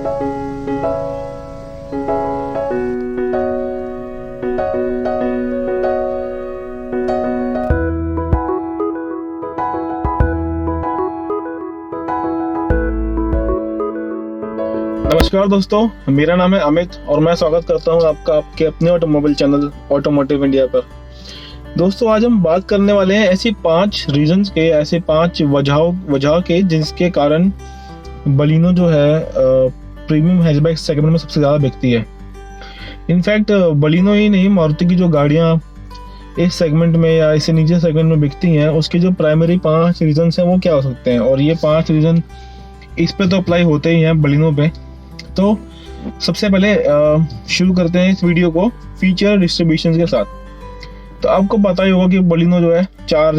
नमस्कार दोस्तों, मेरा नाम है अमित और मैं स्वागत करता हूं आपका आपके अपने ऑटोमोबाइल चैनल ऑटोमोटिव इंडिया पर। दोस्तों, आज हम बात करने वाले हैं ऐसी 5 रीजंस के, ऐसे 5 वजह के जिसके कारण बलिनो जो है प्रीमियम हैचबैक सेगमेंट में सबसे ज़्यादा बिकती है। इनफैक्ट बलिनो ही नहीं, मारुति की जो गाड़ियाँ इस सेगमेंट में या इससे नीचे सेगमेंट में बिकती हैं, उसके जो प्राइमरी 5 रीजंस हैं वो क्या हो सकते हैं, और ये 5 रीजन इस पे तो अप्लाई होते ही हैं बलिनो पे। तो सबसे पहले शुरू करते हैं इस वीडियो को फीचर डिस्ट्रीब्यूशन के साथ। तो आपको पता ही होगा कि बलिनो जो है 4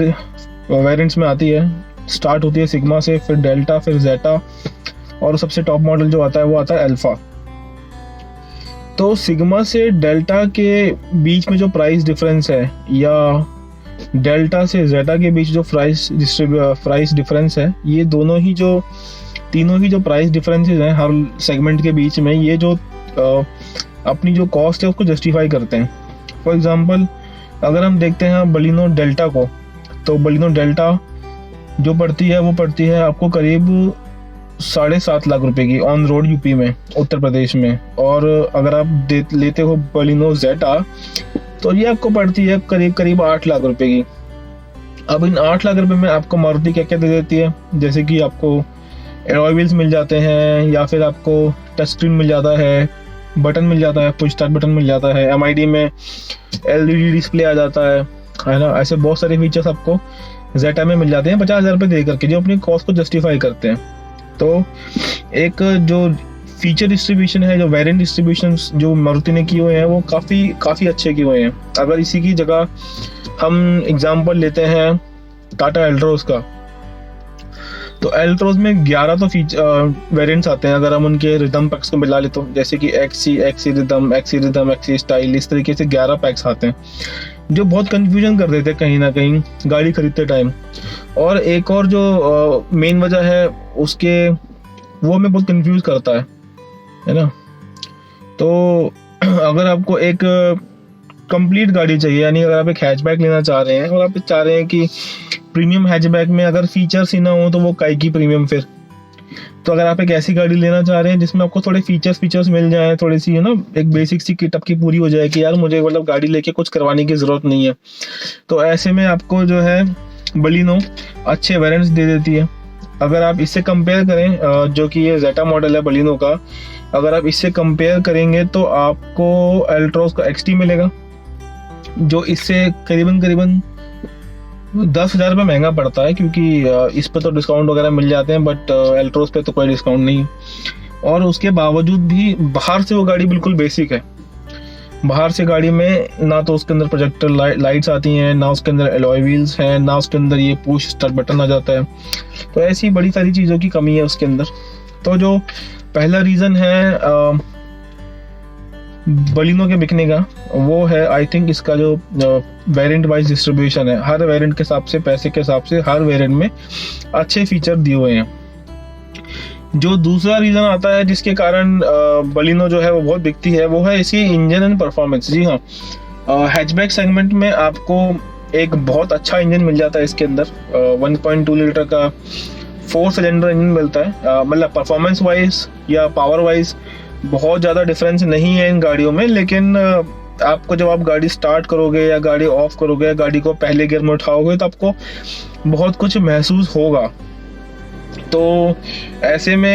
वेरिएंट्स में आती है। स्टार्ट होती है सिग्मा से, फिर डेल्टा, फिर जेटा, और सबसे टॉप मॉडल जो आता है वो आता है अल्फा। तो सिग्मा से डेल्टा के बीच में जो प्राइस डिफरेंस है, या डेल्टा से जेटा के बीच जो प्राइस डिफरेंस है, ये तीनों ही जो प्राइस डिफरेंसेस हैं हर सेगमेंट के बीच में, ये जो अपनी जो कॉस्ट है उसको जस्टिफाई करते हैं। फॉर एग्जांपल, अगर हम देखते हैं बलिनो डेल्टा को, तो बलिनो डेल्टा जो पड़ती है वो पड़ती है आपको करीब 7.5 लाख रुपए की ऑन रोड यूपी में, उत्तर प्रदेश में। और अगर आप लेते हो बलिनो जेटा, तो ये आपको पड़ती है करीब 8 लाख रुपए की। अब इन 8 लाख रुपए में आपको मारुति क्या क्या दे देती है, जैसे कि आपको एलॉय व्हील्स मिल जाते हैं, या फिर आपको टच स्क्रीन मिल जाता है, बटन मिल जाता है, पुश स्टार्ट बटन मिल जाता है, एमआईडी में एलईडी डिस्प्ले आ जाता है ना। ऐसे बहुत सारे फीचर्स आपको जेटा में मिल जाते हैं 50,000 रुपये दे करके, जो अपनी कॉस्ट को जस्टिफाई करते हैं। तो एक जो फीचर डिस्ट्रीब्यूशन है, जो वेरिएंट डिस्ट्रीब्यूशन जो मारुति ने किए हुए हैं, वो काफ़ी अच्छे किए हुए हैं। अगर इसी की जगह हम एग्जाम्पल लेते हैं टाटा एल्ट्रोज का, तो एल्ट्रोज में 11 तो वेरिएंट्स आते हैं। अगर हम उनके रिदम पैक्स को मिला ले, तो जैसे कि एक्सी रिदम, एक्सी स्टाइल, इस तरीके से 11 पैक्स आते हैं, जो बहुत कंफ्यूजन कर देते हैं कहीं ना कहीं गाड़ी खरीदते टाइम। और एक और जो मेन वजह है उसके, वो हमें बहुत कंफ्यूज करता है ना। तो अगर आपको एक कंप्लीट गाड़ी चाहिए, यानी अगर आप एक हैचबैक लेना चाह रहे हैं और आप चाह रहे हैं कि प्रीमियम हैचबैक में अगर फीचर्स ही ना हो तो वो काहे की प्रीमियम फिर। तो अगर आप एक ऐसी गाड़ी लेना चाह रहे हैं जिसमें आपको थोड़े फीचर्स मिल जाए, थोड़ी सी एक बेसिक सी किट आपकी पूरी हो जाए कि यार मुझे मतलब गाड़ी लेके कुछ करवाने की ज़रूरत नहीं है, तो ऐसे में आपको जो है बलिनो अच्छे वेरिएंट्स दे देती है। अगर आप इससे कंपेयर करें, जो कि ये जेटा मॉडल है बलिनो का, अगर आप इससे कंपेयर करेंगे तो आपको एल्ट्रोज का एक्सटी मिलेगा, जो इससे करीबन 10,000 रुपये महंगा पड़ता है, क्योंकि इस पे तो डिस्काउंट वगैरह मिल जाते हैं, बट एल्ट्रोज पे तो कोई डिस्काउंट नहीं। और उसके बावजूद भी बाहर से वो गाड़ी बिल्कुल बेसिक है। बाहर से गाड़ी में ना तो उसके अंदर प्रोजेक्टर लाइट्स आती हैं, ना उसके अंदर एलॉय व्हील्स हैं, ना उसके अंदर ये पुश स्टार्ट बटन आ जाता है। तो ऐसी बड़ी सारी चीज़ों की कमी है उसके अंदर। तो जो पहला रीज़न है बलिनो के बिकने का, वो है आई थिंक इसका जो वेरिएंट वाइज डिस्ट्रीब्यूशन है। हर वेरिएंट के हिसाब से, पैसे के हिसाब से हर वेरिएंट में अच्छे फीचर दिए हुए हैं। जो दूसरा रीज़न आता है जिसके कारण बलिनो जो है वो बहुत बिकती है, वो है इसकी इंजन एंड परफॉर्मेंस। जी हाँ, हैचबैक सेगमेंट में आपको एक बहुत अच्छा इंजन मिल जाता है इसके अंदर। 1.2 लीटर का 4 सिलेंडर इंजन मिलता है। मतलब परफॉर्मेंस वाइज या पावर वाइज बहुत ज़्यादा डिफरेंस नहीं है इन गाड़ियों में, लेकिन आपको जब आप गाड़ी स्टार्ट करोगे या गाड़ी ऑफ करोगे या गाड़ी को पहले गियर में उठाओगे, तो आपको बहुत कुछ महसूस होगा। तो ऐसे में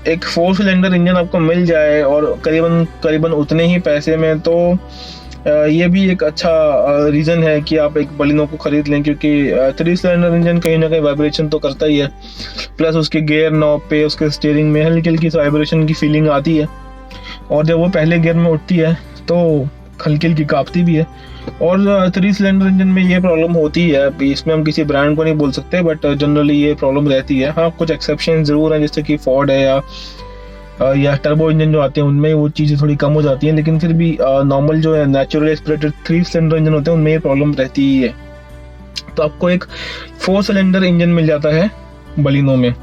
एक 4 सिलेंडर इंजन आपको मिल जाए और करीबन उतने ही पैसे में, तो ये भी एक अच्छा रीज़न है कि आप एक बलिनो को खरीद लें, क्योंकि 3 सिलेंडर इंजन कहीं ना कहीं वाइब्रेशन तो करता ही है, प्लस उसके गियर नॉब पे, उसके स्टीयरिंग में हल्की हल्की वाइब्रेशन की फीलिंग आती है, और जब वो पहले गियर में उठती है तो हल्की हल्की कांपती भी है। और 3 सिलेंडर इंजन में ये प्रॉब्लम होती है। अभी इसमें हम किसी ब्रांड को नहीं बोल सकते, बट जनरली ये प्रॉब्लम रहती है। हाँ, कुछ एक्सेप्शन ज़रूर हैं, जैसे कि फोर्ड है या टर्बो इंजन जो आते हैं उनमें वो चीज़ें थोड़ी कम हो जाती हैं, लेकिन फिर भी नॉर्मल जो है नेचुरली एस्पिरेटेड 3 सिलेंडर इंजन होते हैं उनमें ये प्रॉब्लम रहती ही है। तो आपको एक 4 सिलेंडर इंजन मिल जाता है बलिनो में।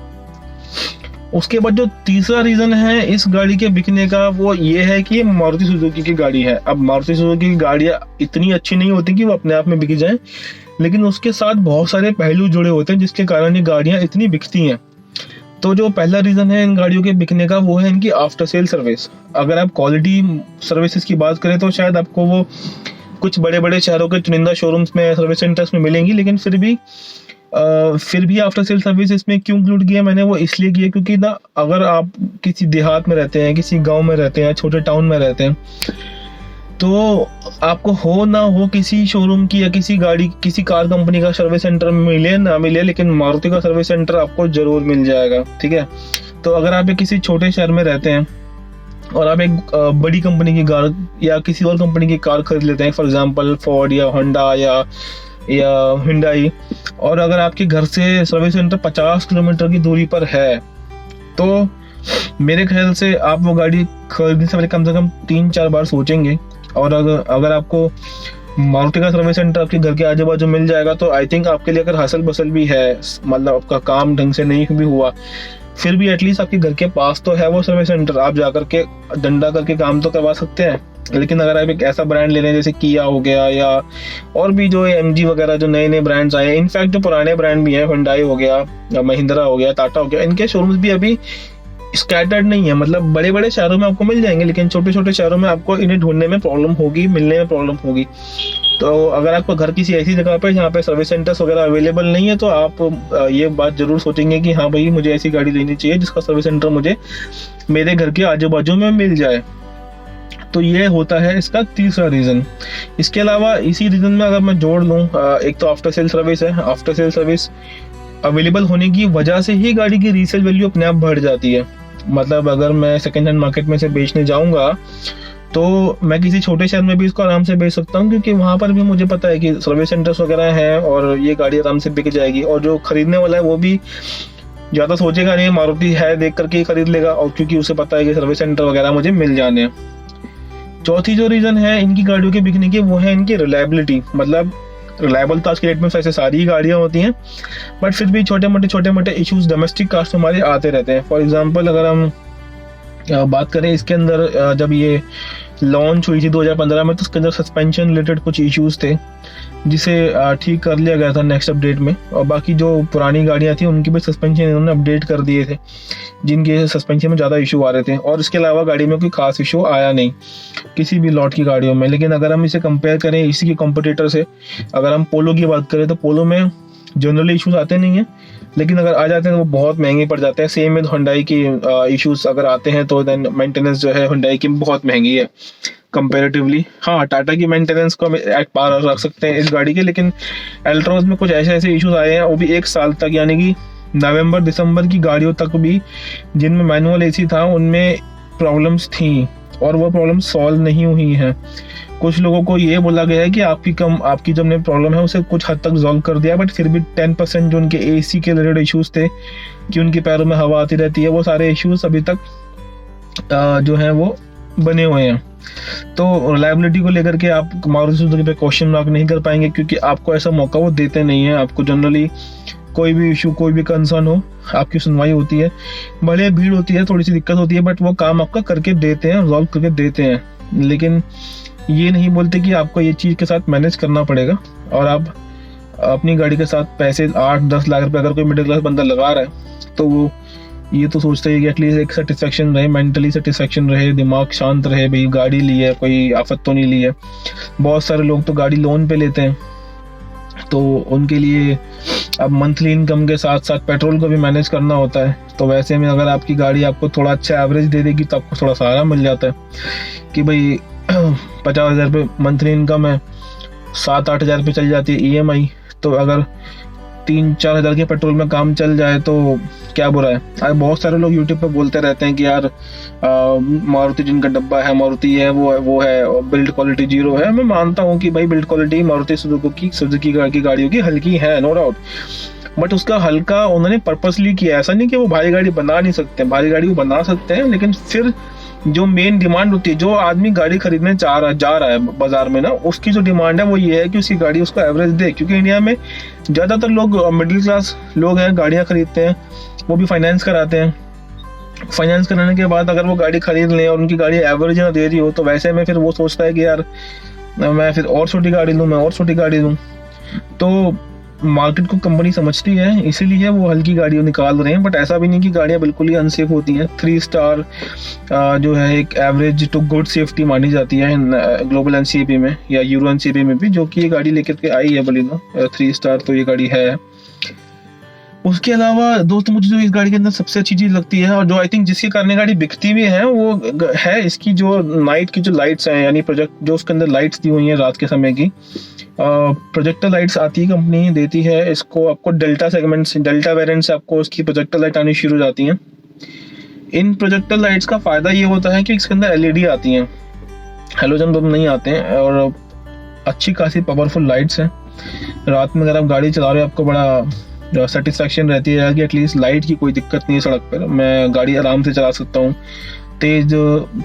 उसके बाद जो तीसरा रीजन है इस गाड़ी के बिकने का, वो ये है कि ये मारुति सुजुकी की गाड़ी है। अब मारुति सुजुकी की गाड़ियाँ इतनी अच्छी नहीं होती कि वो अपने आप में बिक जाए, लेकिन उसके साथ बहुत सारे पहलू जुड़े होते हैं जिसके कारण ये गाड़ियाँ इतनी बिकती हैं। तो जो पहला रीजन है इन गाड़ियों के बिकने का, वो है इनकी आफ्टर सेल सर्विस। अगर आप क्वालिटी सर्विसेज की बात करें तो शायद आपको वो कुछ बड़े बड़े शहरों के चुनिंदा शोरूम्स में, सर्विस सेंटर्स में मिलेंगी, लेकिन फिर भी आफ्टर सेल सर्विस इसमें क्यों इंक्लूड किया मैंने, वो इसलिए किया क्योंकि ना, अगर आप किसी देहात में रहते हैं, किसी गांव में रहते हैं, छोटे टाउन में रहते हैं, तो आपको हो ना हो किसी शोरूम की या किसी कार कंपनी का सर्विस सेंटर मिले ना मिले, लेकिन मारुति का सर्विस सेंटर आपको जरूर मिल जाएगा। ठीक है, तो अगर आप किसी छोटे शहर में रहते हैं और आप एक बड़ी कंपनी की कार या किसी और कंपनी की कार खरीद लेते हैं, फॉर एग्जांपल फोर्ड या होंडा या हुंडई, और अगर आपके घर से सर्विस सेंटर 50 किलोमीटर की दूरी पर है, तो मेरे ख्याल से आप वो गाड़ी खरीदने से पहले कम से कम 3-4 बार सोचेंगे। और अगर आपको मारुति का सर्विस सेंटर आपके घर के आजू बाजू मिल जाएगा, तो आई थिंक आपके लिए अगर हसल बसल भी है, मतलब आपका काम ढंग से नहीं भी हुआ, फिर भी एटलीस्ट आपके घर के पास तो है वो सर्विस सेंटर, आप जाकर के डंडा करके काम तो करवा सकते हैं। लेकिन अगर आप एक ऐसा ब्रांड ले रहे हैं जैसे किया हो गया, या और भी जो एमजी वगैरह जो नए नए ब्रांड्स आए हैं, इनफैक्ट जो पुराने ब्रांड भी हैं, हुंडई हो गया या महिंद्रा हो गया, टाटा हो गया, इनके शोरूम्स भी अभी स्कैटर्ड नहीं है। मतलब बड़े बड़े शहरों में आपको मिल जाएंगे, लेकिन छोटे छोटे शहरों में आपको इन्हें ढूंढने में प्रॉब्लम होगी, मिलने में प्रॉब्लम होगी। तो अगर आपको घर किसी ऐसी जगह पर जहाँ पे सर्विस सेंटर्स वगैरह अवेलेबल नहीं है, तो आप ये बात जरूर सोचेंगे कि हाँ भाई, मुझे ऐसी गाड़ी लेनी चाहिए जिसका सर्विस सेंटर मुझे मेरे घर के आजू बाजू में मिल जाए। तो ये होता है इसका तीसरा रीजन। इसके अलावा इसी रीजन में अगर मैं जोड़ लूँ, एक तो आफ्टर सेल सर्विस है। आफ्टर सेल सर्विस अवेलेबल होने की वजह से ही गाड़ी की रीसेल वैल्यू अपने आप बढ़ जाती है। मतलब अगर मैं सेकेंड हैंड मार्केट में से बेचने जाऊंगा, तो मैं किसी छोटे शहर में भी इसको आराम से बेच सकता हूँ, क्योंकि वहाँ पर भी मुझे पता है कि सर्विस सेंटर्स वगैरह हैं और ये गाड़ी आराम से बिक जाएगी। और जो खरीदने वाला है वो भी ज़्यादा सोचेगा नहीं, मारुति है देख करके ही खरीद लेगा, और क्योंकि उसे पता है कि सर्विस सेंटर वगैरह मुझे मिल जाने हैं। चौथी जो रीज़न है इनकी गाड़ियों के बिकने की, वो है इनकी रिलायबिलिटी। मतलब रिलायबल तो आज के डेट में वैसे सारी ही गाड़ियाँ होती हैं, बट फिर भी छोटे मोटे इश्यूज डोमेस्टिक कार्स में हमारे आते रहते हैं। फॉर एग्जांपल अगर हम बात करें इसके अंदर, जब ये लॉन्च हुई थी 2015 में, तो उसके अंदर सस्पेंशन रिलेटेड कुछ इश्यूज थे जिसे ठीक कर लिया गया था नेक्स्ट अपडेट में। और बाकी जो पुरानी गाड़ियाँ थी उनकी भी सस्पेंशन इन्होंने अपडेट कर दिए थे, जिनके सस्पेंशन में ज़्यादा इशू आ रहे थे। और इसके अलावा गाड़ी में कोई खास इशू आया नहीं किसी भी लॉट की गाड़ियों में। लेकिन अगर हम इसे कंपेयर करें इसी के कॉम्पिटिटर से, अगर हम पोलो की बात करें, तो पोलो में जनरली इश्यूज आते नहीं हैं, लेकिन अगर आ जाते हैं तो वो बहुत महंगे पड़ जाते हैं। सेम विद हुंडई की इश्यूज अगर आते हैं तो देन मेंटेनेंस जो है हुंडई की बहुत महंगी है कंपैरेटिवली। हाँ, टाटा की मेंटेनेंस को हम एट पार रख सकते हैं इस गाड़ी के, लेकिन एल्ट्रोज में कुछ ऐसे इश्यूज आए हैं, वो भी 1 साल तक, यानी कि नवंबर दिसंबर की गाड़ियों तक भी, जिनमें मैनुअल एसी था उनमें प्रॉब्लम्स थी, और वो प्रॉब्लम सॉल्व नहीं हुई है। कुछ लोगों को ये बोला गया है कि आपकी जो प्रॉब्लम है उसे कुछ हद तक सॉल्व कर दिया, बट फिर भी 10% जो उनके एसी के रिलेटेड इश्यूज थे कि उनके पैरों में हवा आती रहती है, वो सारे इश्यूज अभी तक जो है वो बने हुए हैं। तो रिलायबिलिटी को लेकर के आप मारुति सुजुकी पे क्वेश्चन मार्क नहीं कर पाएंगे, क्योंकि आपको ऐसा मौका वो देते नहीं है। आपको जनरली कोई भी इशू, कोई भी कंसर्न हो, आपकी सुनवाई होती है, भले भीड़ होती है, थोड़ी सी दिक्कत होती है, बट वो काम आपका करके देते हैं, रिजॉल्व करके देते हैं। लेकिन ये नहीं बोलते कि आपको ये चीज़ के साथ मैनेज करना पड़ेगा, और आप अपनी गाड़ी के साथ पैसे 8-10 लाख रुपए अगर कोई मिडिल क्लास बंदा लगा रहा है, तो वो ये तो सोचता है कि एटलीस्ट एक सेटिस्फेक्शन रहे, मेंटली सेटिस्फेक्शन रहे, दिमाग शांत रहे, भाई गाड़ी ली है, कोई आफत तो नहीं ली है। बहुत सारे लोग तो गाड़ी लोन पे लेते हैं, तो उनके लिए अब मंथली इनकम के साथ साथ पेट्रोल को भी मैनेज करना होता है। तो वैसे में अगर आपकी गाड़ी आपको थोड़ा अच्छा एवरेज दे देगी, तो आपको थोड़ा सहारा मिल जाता है कि भाई 50,000 रुपये मंथली इनकम है, 7-8 हज़ार रुपये चल जाती है EMI, तो अगर 3-4 हज़ार के पेट्रोल में काम चल जाए तो क्या बुरा है। आज बहुत सारे लोग यूट्यूब पे बोलते रहते हैं कि यार मारुति जिनका डब्बा है, मारुति है, वो है, बिल्ड क्वालिटी 0 है। मैं मानता हूँ कि भाई बिल्ड क्वालिटी मारुति सुजुकी की गाड़ियों की हल्की है, नो डाउट, बट उसका हल्का उन्होंने पर्पसली किया। ऐसा नहीं कि वो भारी गाड़ी बना नहीं सकते, भारी गाड़ी वो बना सकते हैं, लेकिन फिर जो मेन डिमांड होती है, जो आदमी गाड़ी खरीदने जा रहा है बाजार में ना, उसकी जो डिमांड है वो ये है कि उसकी गाड़ी उसको एवरेज दे। क्योंकि इंडिया में ज़्यादातर लोग मिडिल क्लास लोग हैं, गाड़ियाँ खरीदते हैं, वो भी फाइनेंस कराते हैं, फाइनेंस कराने के बाद अगर वो गाड़ी खरीद लें और उनकी गाड़ी एवरेज ना दे रही हो, तो वैसे में फिर वो सोचता है कि यार मैं फिर और छोटी गाड़ी लूँ, मैं और छोटी गाड़ी लूँ। तो मार्केट को कंपनी समझती है, इसीलिए वो हल्की गाड़ियाँ निकाल रहे हैं। बट ऐसा भी नहीं कि गाड़ियाँ बिल्कुल ही अनसेफ होती हैं। 3 स्टार जो है एक एवरेज टू गुड सेफ्टी मानी जाती है ग्लोबल एनसीएपी में या यूरो एनसीएपी में भी, जो कि ये गाड़ी लेकर के आई है बलिनो 3 स्टार, तो ये गाड़ी है। उसके अलावा दोस्तों मुझे जो इस गाड़ी के अंदर सबसे अच्छी चीज़ लगती है, और जो आई थिंक जिसके कारण गाड़ी बिकती भी है, वो है इसकी जो नाइट की जो लाइट्स हैं, यानी प्रोजेक्ट जो उसके अंदर लाइट्स दी हुई हैं रात के समय की, प्रोजेक्टर लाइट्स आती है, कंपनी देती है इसको। आपको डेल्टा सेगमेंट से, डेल्टा वेरिएंट से आपको उसकी प्रोजेक्टर लाइट आनी शुरू हो जाती हैं। इन प्रोजेक्टर लाइट्स का फ़ायदा ये होता है कि इसके अंदर एलईडी आती हैं, हेलोजन बल्ब नहीं आते हैं, और अच्छी खासी पावरफुल लाइट्स हैं। रात में अगर आप गाड़ी चला रहे हो, आपको बड़ा सेटिस्फैक्शन रहती है कि एटलीस्ट लाइट की कोई दिक्कत नहीं है सड़क पर, मैं गाड़ी आराम से चला सकता हूँ। तेज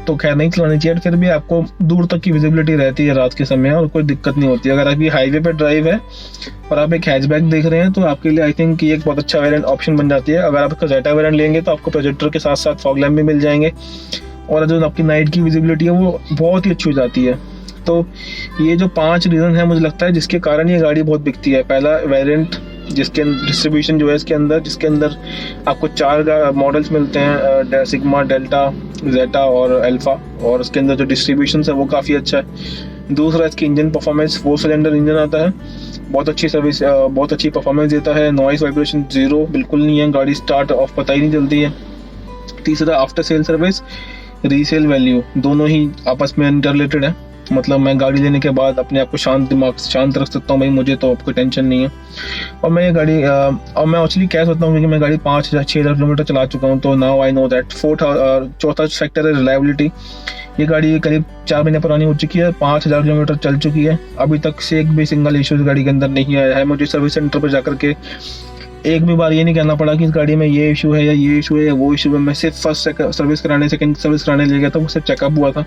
तो खैर नहीं चलानी चाहिए, फिर भी आपको दूर तक की विजिबिलिटी रहती है रात के समय और कोई दिक्कत नहीं होती। अगर अभी हाईवे पे ड्राइव है और आप एक हैचबैक देख रहे हैं, तो आपके लिए आई थिंक ये एक बहुत अच्छा वेरिएंट ऑप्शन बन जाती है। अगर आप इसका जेटा वेरिएंट लेंगे तो आपको प्रोजेक्टर के साथ साथ फॉग लैम्प भी मिल जाएंगे, और जो आपकी नाइट की विजिबिलिटी है वो बहुत ही अच्छी हो जाती है। तो ये जो 5 रीज़न है मुझे लगता है जिसके कारण ये गाड़ी बहुत बिकती है। पहला वेरिएंट जिसके डिस्ट्रीब्यूशन जो है इसके अंदर, जिसके अंदर आपको 4 मॉडल्स मिलते हैं, सिग्मा, डेल्टा, जेटा और अल्फा, और उसके अंदर जो डिस्ट्रीब्यूशन है वो काफ़ी अच्छा है। दूसरा इसकी इंजन परफॉर्मेंस, 4 सिलेंडर इंजन आता है, बहुत अच्छी सर्विस, बहुत अच्छी परफॉर्मेंस देता है। नॉइस वाइब्रेशन 0 बिल्कुल नहीं है, गाड़ी स्टार्ट ऑफ पता ही नहीं चलती है। तीसरा after sale service, resale value, दोनों ही आपस में इंटरलेटेड है। मतलब मैं गाड़ी लेने के बाद अपने आप को शांत दिमाग शांत रख सकता हूँ, भाई मुझे तो कोई टेंशन नहीं है। और मैं ये गाड़ी और मैं एक्चुअली कह सकता हूँ कि मैं गाड़ी 5,000-6,000 किलोमीटर चला चुका हूँ, तो नाउ आई नो दैट। चौथा फैक्टर है रिलायबिलिटी। ये गाड़ी करीब 4 महीने पुरानी हो चुकी है, 5,000 किलोमीटर चल चुकी है, अभी तक से एक भी सिंगल इशू इस गाड़ी के अंदर नहीं आया है। मुझे सर्विस सेंटर पर जाकर के एक भी बार ये नहीं कहना पड़ा कि इस गाड़ी में ये इशू है या ये इशू है या वो इशू है। मैं सिर्फ फर्स्ट सर्विस कराने, सेकंड सर्विस कराने ले गया था, वो सिर्फ चेकअप हुआ था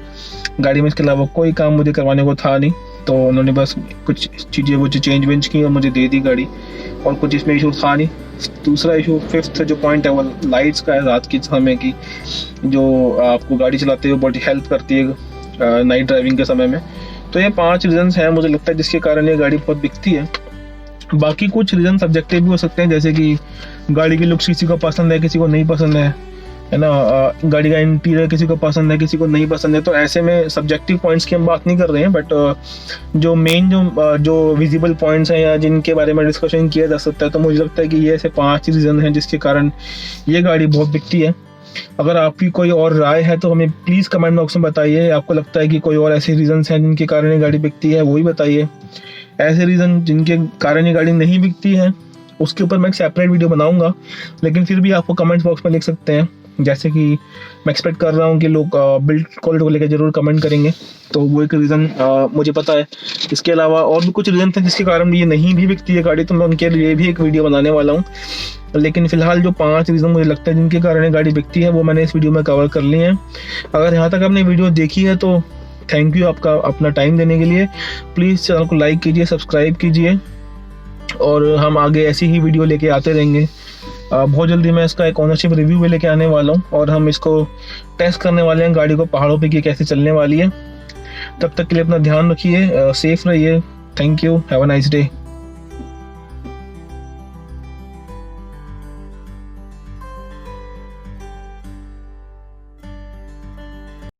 गाड़ी में, इसके अलावा कोई काम मुझे करवाने को था नहीं। तो उन्होंने बस कुछ चीज़ें वो चेंज वेंज की और मुझे दे दी गाड़ी, और कुछ इसमें इशू था नहीं। दूसरा इशू, 5th जो पॉइंट है वो लाइट्स का है, रात के समय की, जो आपको गाड़ी चलाते हुए बहुत हेल्प करती है नाइट ड्राइविंग के समय में। तो ये 5 रीजन्स हैं मुझे लगता है जिसके कारण ये गाड़ी बहुत बिकती है। बाकी कुछ रीज़न सब्जेक्टिव भी हो सकते हैं, जैसे कि गाड़ी की लुक्स किसी को पसंद है, किसी को नहीं पसंद है ना, गाड़ी का इंटीरियर किसी को पसंद है, किसी को नहीं पसंद है। तो ऐसे में सब्जेक्टिव पॉइंट्स की हम बात नहीं कर रहे हैं, बट जो मेन जो विजिबल पॉइंट्स हैं या जिनके बारे में डिस्कशन किया जा सकता है, तो मुझे लगता है कि ये ऐसे 5 रीज़न हैं जिसके कारण ये गाड़ी बहुत बिकती है। अगर आपकी कोई और राय है तो हमें प्लीज़ कमेंट बॉक्स में बताइए। आपको लगता है कि कोई और ऐसे रीजंस हैं जिनके कारण ये गाड़ी बिकती है, वो ही बताइए। ऐसे रीज़न जिनके कारण ये गाड़ी नहीं बिकती है उसके ऊपर मैं एक सेपरेट वीडियो बनाऊंगा, लेकिन फिर भी आपको कमेंट्स बॉक्स में लिख सकते हैं। जैसे कि मैं एक्सपेक्ट कर रहा हूँ कि लोग बिल्ड क्वालिटी को लेकर जरूर कमेंट करेंगे, तो वो एक रीज़न मुझे पता है। इसके अलावा और भी कुछ रीज़न थे जिसके कारण ये नहीं भी बिकती है गाड़ी, तो मैं उनके लिए भी एक वीडियो बनाने वाला हूँ। लेकिन फिलहाल जो 5 रीज़न मुझे लगता है जिनके कारण ये गाड़ी बिकती है वो मैंने इस वीडियो में कवर कर ली हैं। अगर यहाँ तक आपने वीडियो देखी है तो थैंक यू आपका अपना टाइम देने के लिए। प्लीज़ चैनल को लाइक कीजिए, सब्सक्राइब कीजिए, और हम आगे ऐसी ही वीडियो लेके आते रहेंगे। बहुत जल्दी मैं इसका एक ऑनरशिप रिव्यू भी लेके आने वाला हूँ, और हम इसको टेस्ट करने वाले हैं गाड़ी को पहाड़ों पे कि कैसे चलने वाली है। तब तक के लिए अपना ध्यान रखिए, सेफ रहिए। Thank you, have a nice day.